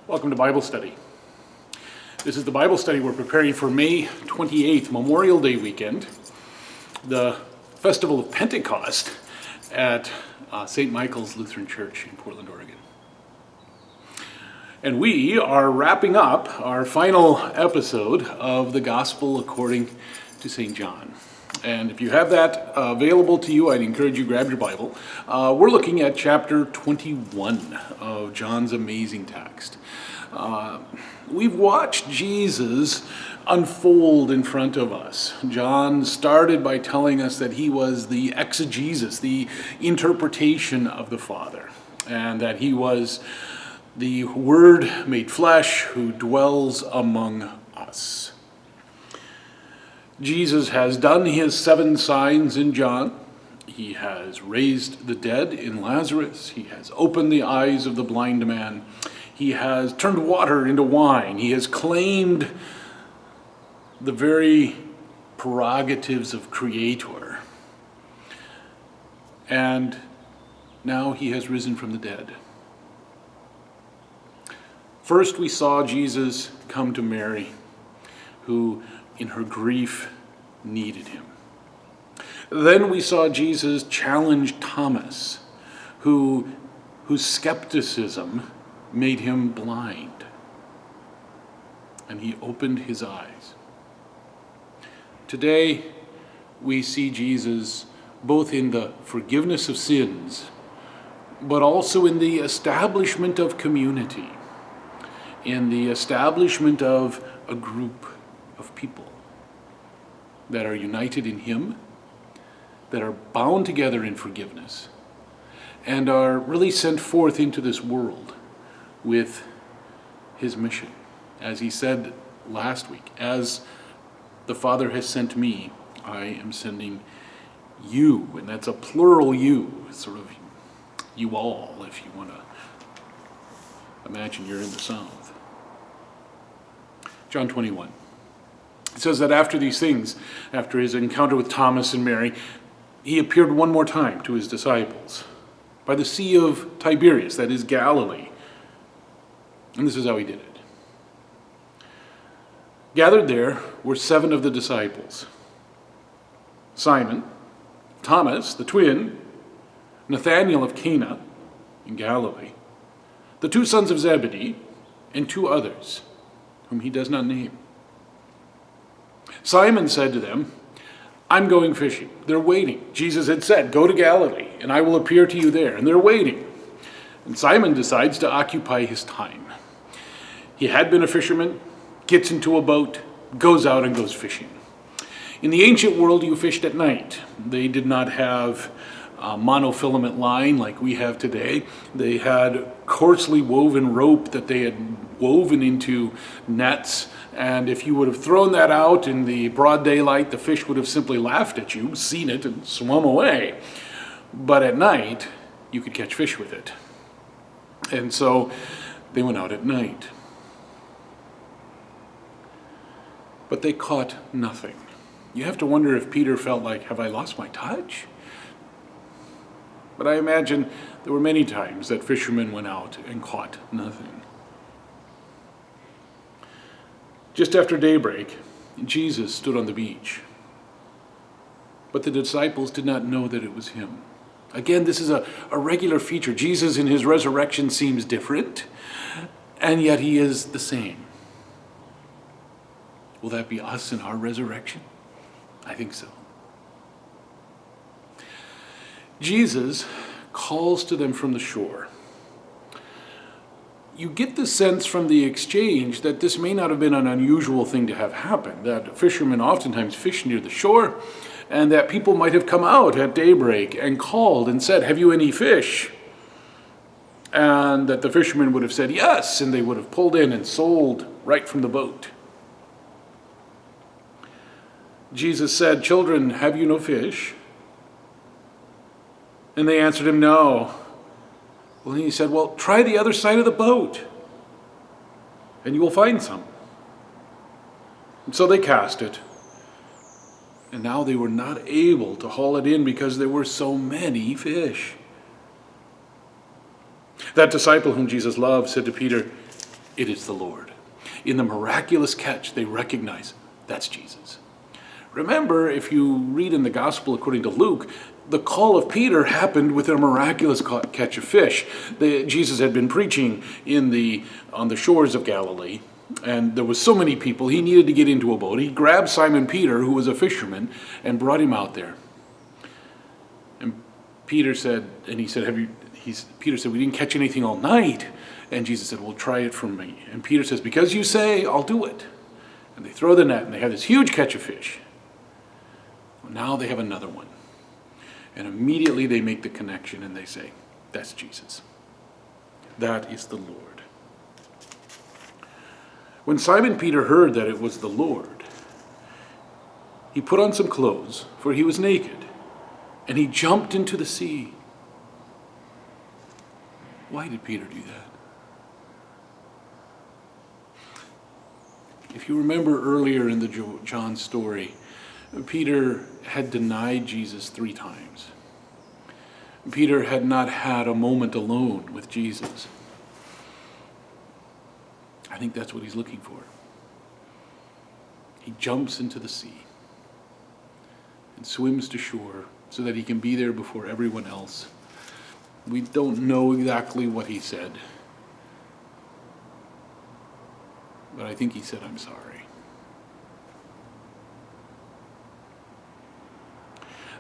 Welcome to Bible Study. This is the Bible study we're preparing for May 28th, Memorial Day weekend, the festival of Pentecost at St. Michael's Lutheran Church in Portland, Oregon. And we are wrapping up our final episode of the Gospel according to St. John. And if you have that available to you, I'd encourage you to grab your Bible. We're looking at chapter 21 of John's amazing text. We've watched Jesus unfold in front of us. John started by telling us that he was the exegesis, the interpretation of the Father, and that he was the Word made flesh who dwells among us. Jesus has done his 7 signs in John. He has raised the dead in Lazarus. He has opened the eyes of the blind man. He has turned water into wine. He has claimed the very prerogatives of Creator. And now he has risen from the dead. First, we saw Jesus come to Mary, who in her grief needed him. Then we saw Jesus challenge Thomas, whose skepticism made him blind, and he opened his eyes. Today, we see Jesus both in the forgiveness of sins, but also in the establishment of community, in the establishment of a group of people that are united in him, that are bound together in forgiveness, and are really sent forth into this world with his mission. As he said last week, as the Father has sent me, I am sending you. And that's a plural you, sort of you all, if you want to imagine you're in the South. John 21. It says that after these things, after his encounter with Thomas and Mary, he appeared one more time to his disciples by the Sea of Tiberias, that is Galilee. And this is how he did it. Gathered there were 7 of the disciples: Simon, Thomas, the twin, Nathanael of Cana in Galilee, the 2 sons of Zebedee, and 2 others, whom he does not name. Simon said to them, I'm going fishing. They're waiting. Jesus had said, go to Galilee, and I will appear to you there. And they're waiting. And Simon decides to occupy his time. He had been a fisherman, gets into a boat, goes out and goes fishing. In the ancient world, you fished at night. They did not have monofilament line like we have today. They had coarsely woven rope that they had woven into nets, and if you would have thrown that out in the broad daylight, the fish would have simply laughed at you, seen it, and swum away. But at night, you could catch fish with it. And so they went out at night. But they caught nothing. You have to wonder if Peter felt like, have I lost my touch? But I imagine there were many times that fishermen went out and caught nothing. Just after daybreak, Jesus stood on the beach. But the disciples did not know that it was him. Again, this is a regular feature. Jesus in his resurrection seems different, and yet he is the same. Will that be us in our resurrection? I think so. Jesus calls to them from the shore. You get the sense from the exchange that this may not have been an unusual thing to have happen, that fishermen oftentimes fish near the shore, and that people might have come out at daybreak and called and said, have you any fish? And that the fishermen would have said yes, and they would have pulled in and sold right from the boat. Jesus said, children, have you no fish? And they answered him, no. Well, then he said, well, try the other side of the boat, and you will find some. And so they cast it. And now they were not able to haul it in because there were so many fish. That disciple whom Jesus loved said to Peter, it is the Lord. In the miraculous catch, they recognize that's Jesus. Remember, if you read in the Gospel according to Luke, the call of Peter happened with a miraculous catch of fish. Jesus had been preaching on the shores of Galilee, and there was so many people, he needed to get into a boat. He grabbed Simon Peter, who was a fisherman, and brought him out there. And Peter said, Peter said, we didn't catch anything all night. And Jesus said, well, try it for me. And Peter says, because you say, I'll do it. And they throw the net, and they have this huge catch of fish. Well, now they have another one. And immediately they make the connection, and they say, that's Jesus. That is the Lord. When Simon Peter heard that it was the Lord, he put on some clothes, for he was naked, and he jumped into the sea. Why did Peter do that? If you remember earlier in the John story, Peter had denied Jesus 3 times. Peter had not had a moment alone with Jesus. I think that's what he's looking for. He jumps into the sea and swims to shore so that he can be there before everyone else. We don't know exactly what he said, but I think he said, I'm sorry.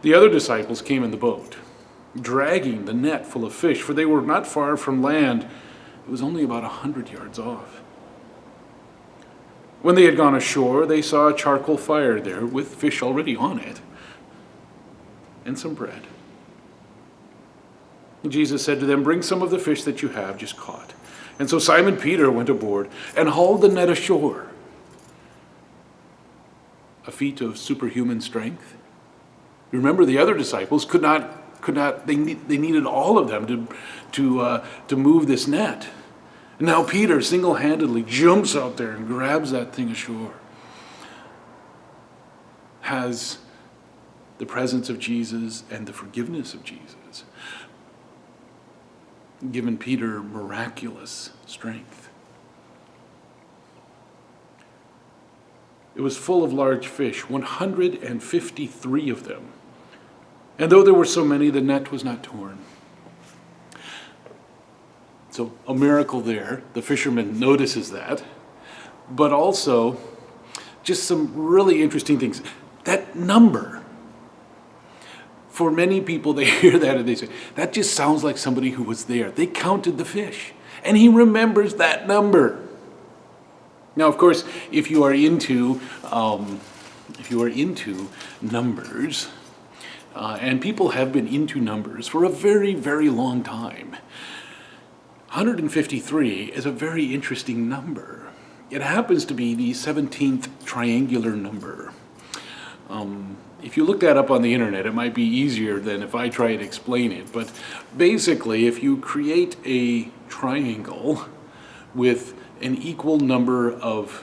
The other disciples came in the boat, dragging the net full of fish, for they were not far from land. It was only about 100 yards off. When they had gone ashore, they saw a charcoal fire there with fish already on it and some bread. And Jesus said to them, bring some of the fish that you have just caught. And so Simon Peter went aboard and hauled the net ashore. A feat of superhuman strength. Remember, the other disciples could not. They needed all of them to move this net. And now Peter single-handedly jumps out there and grabs that thing ashore. Has the presence of Jesus and the forgiveness of Jesus given Peter miraculous strength. It was full of large fish, 153 of them. And though there were so many, the net was not torn. So a miracle there. The fisherman notices that. But also, just some really interesting things. That number. For many people, they hear that and they say, that just sounds like somebody who was there. They counted the fish. And he remembers that number. Now, of course, if you are into numbers, and people have been into numbers for a very, very long time, 153 is a very interesting number. It happens to be the 17th triangular number. If you look that up on the internet, it might be easier than if I try to explain it. But basically, if you create a triangle with an equal number of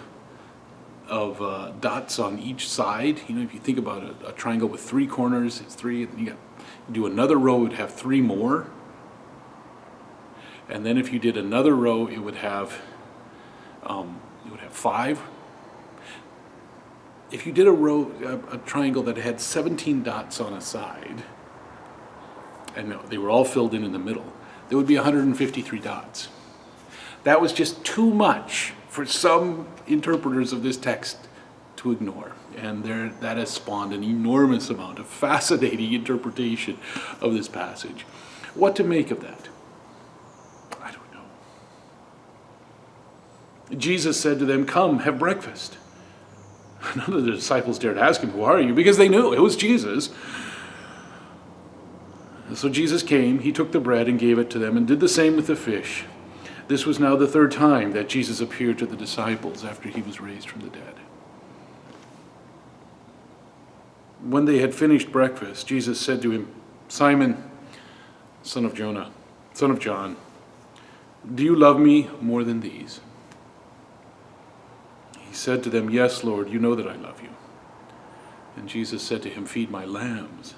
dots on each side, if you think about a triangle with 3 corners, it's 3, and you do another row, it would have 3 more. And then if you did another row, it would have 5. If you did a triangle that had 17 dots on a side, and they were all filled in the middle, there would be 153 dots. That was just too much for some interpreters of this text to ignore. And that has spawned an enormous amount of fascinating interpretation of this passage. What to make of that? I don't know. Jesus said to them, come, have breakfast. None of the disciples dared ask him, who are you? Because they knew it was Jesus. So Jesus came, he took the bread and gave it to them and did the same with the fish. This was now the 3rd time that Jesus appeared to the disciples after he was raised from the dead. When they had finished breakfast, Jesus said to him, Simon, son of Jonah, son of John, do you love me more than these? He said to them, yes, Lord, you know that I love you. And Jesus said to him, feed my lambs.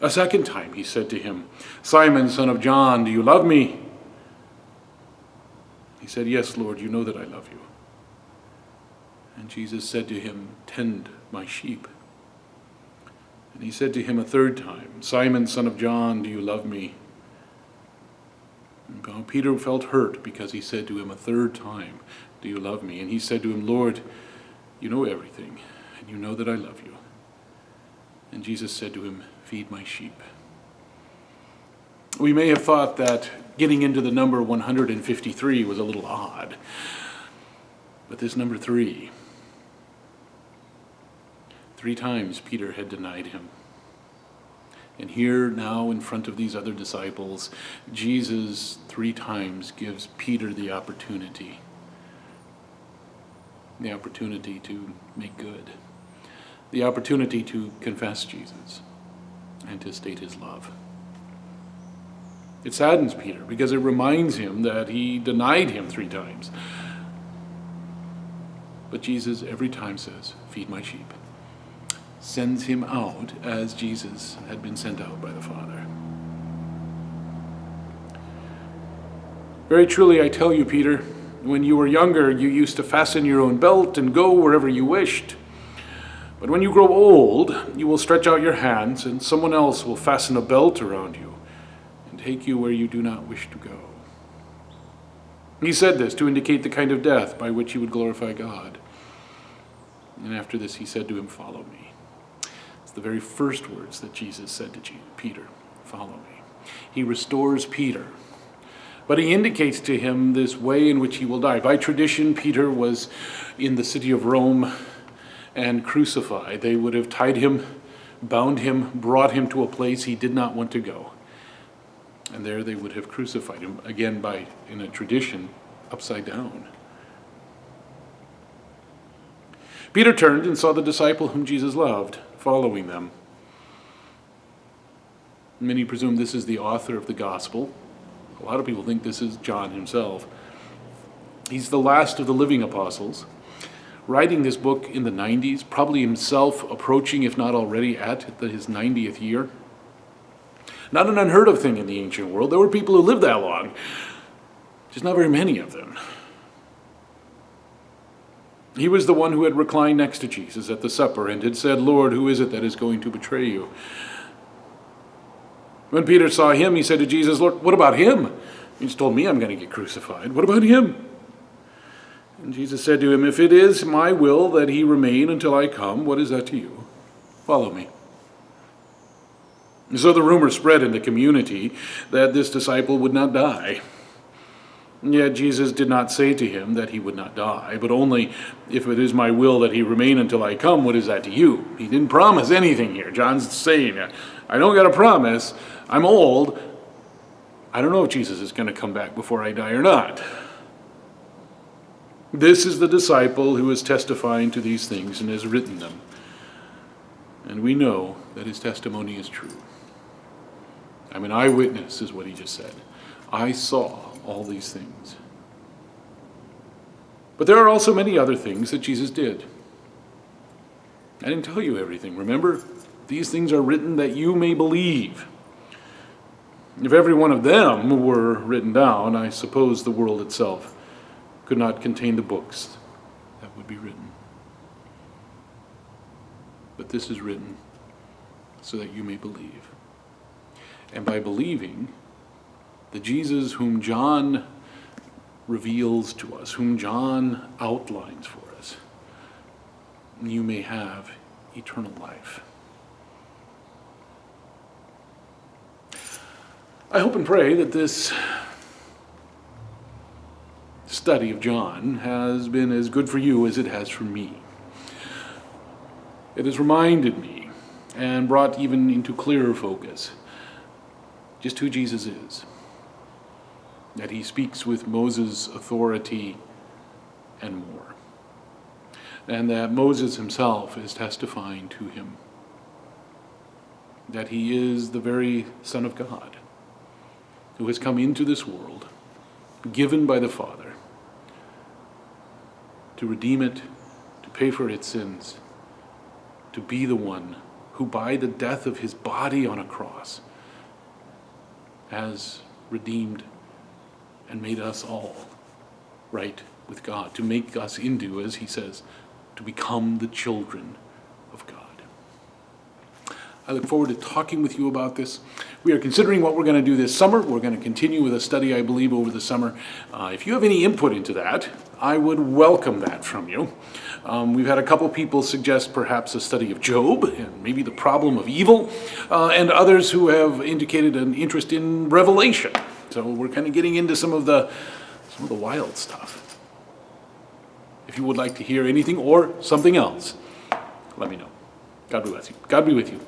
A 2nd time he said to him, Simon, son of John, do you love me? He said, "Yes, Lord, you know that I love you." And Jesus said to him, "Tend my sheep." And he said to him a third time, "Simon, son of John, do you love me?" And Peter felt hurt because he said to him a third time, "Do you love me?" And he said to him, "Lord, you know everything, and you know that I love you." And Jesus said to him, "Feed my sheep." We may have thought that getting into the number 153 was a little odd, but this number 3 times Peter had denied him. And here now in front of these other disciples, Jesus 3 times gives Peter the opportunity to make good, the opportunity to confess Jesus and to state his love. It saddens Peter because it reminds him that he denied him 3 times. But Jesus every time says, "Feed my sheep," sends him out as Jesus had been sent out by the Father. "Very truly I tell you, Peter, when you were younger, you used to fasten your own belt and go wherever you wished. But when you grow old, you will stretch out your hands, and someone else will fasten a belt around you and take you where you do not wish to go." He said this to indicate the kind of death by which he would glorify God. And after this he said to him, "Follow me." It's the very first words that Jesus said to Peter, "Follow me." He restores Peter. But he indicates to him this way in which he will die. By tradition, Peter was in the city of Rome and crucified. They would have tied him, bound him, brought him to a place he did not want to go. And there they would have crucified him, again in a tradition, upside down. Peter turned and saw the disciple whom Jesus loved, following them. Many presume this is the author of the gospel. A lot of people think this is John himself. He's the last of the living apostles, writing this book in the 90s, probably himself approaching, if not already at his 90th year. Not an unheard of thing in the ancient world. There were people who lived that long, just not very many of them. He was the one who had reclined next to Jesus at the supper and had said, "Lord, who is it that is going to betray you?" When Peter saw him, he said to Jesus, "Lord, what about him? You just told me I'm going to get crucified. What about him?" And Jesus said to him, "If it is my will that he remain until I come, what is that to you? Follow me." And so the rumor spread in the community that this disciple would not die. Yet Jesus did not say to him that he would not die, but only, "If it is my will that he remain until I come, what is that to you?" He didn't promise anything here. John's saying, I don't got a promise. I'm old. I don't know if Jesus is going to come back before I die or not. This is the disciple who is testifying to these things and has written them. And we know that his testimony is true. I'm an eyewitness, is what he just said. I saw all these things. But there are also many other things that Jesus did. I didn't tell you everything, remember? These things are written that you may believe. If every one of them were written down, I suppose the world itself could not contain the books that would be written. But this is written so that you may believe. And by believing, the Jesus whom John reveals to us, whom John outlines for us, you may have eternal life. I hope and pray that this study of John has been as good for you as it has for me. It has reminded me and brought even into clearer focus just who Jesus is. That he speaks with Moses' authority and more. And that Moses himself is testifying to him. That he is the very Son of God, who has come into this world, given by the Father, to redeem it, to pay for its sins, to be the one who by the death of his body on a cross has redeemed and made us all right with God, to make us into, as he says, to become the children of God. I look forward to talking with you about this. We are considering what we're going to do this summer. We're going to continue with a study, I believe, over the summer. If you have any input into that, I would welcome that from you. We've had a couple people suggest perhaps a study of Job and maybe the problem of evil, and others who have indicated an interest in Revelation. So we're kind of getting into some of the wild stuff. If you would like to hear anything or something else, let me know. God bless you. God be with you.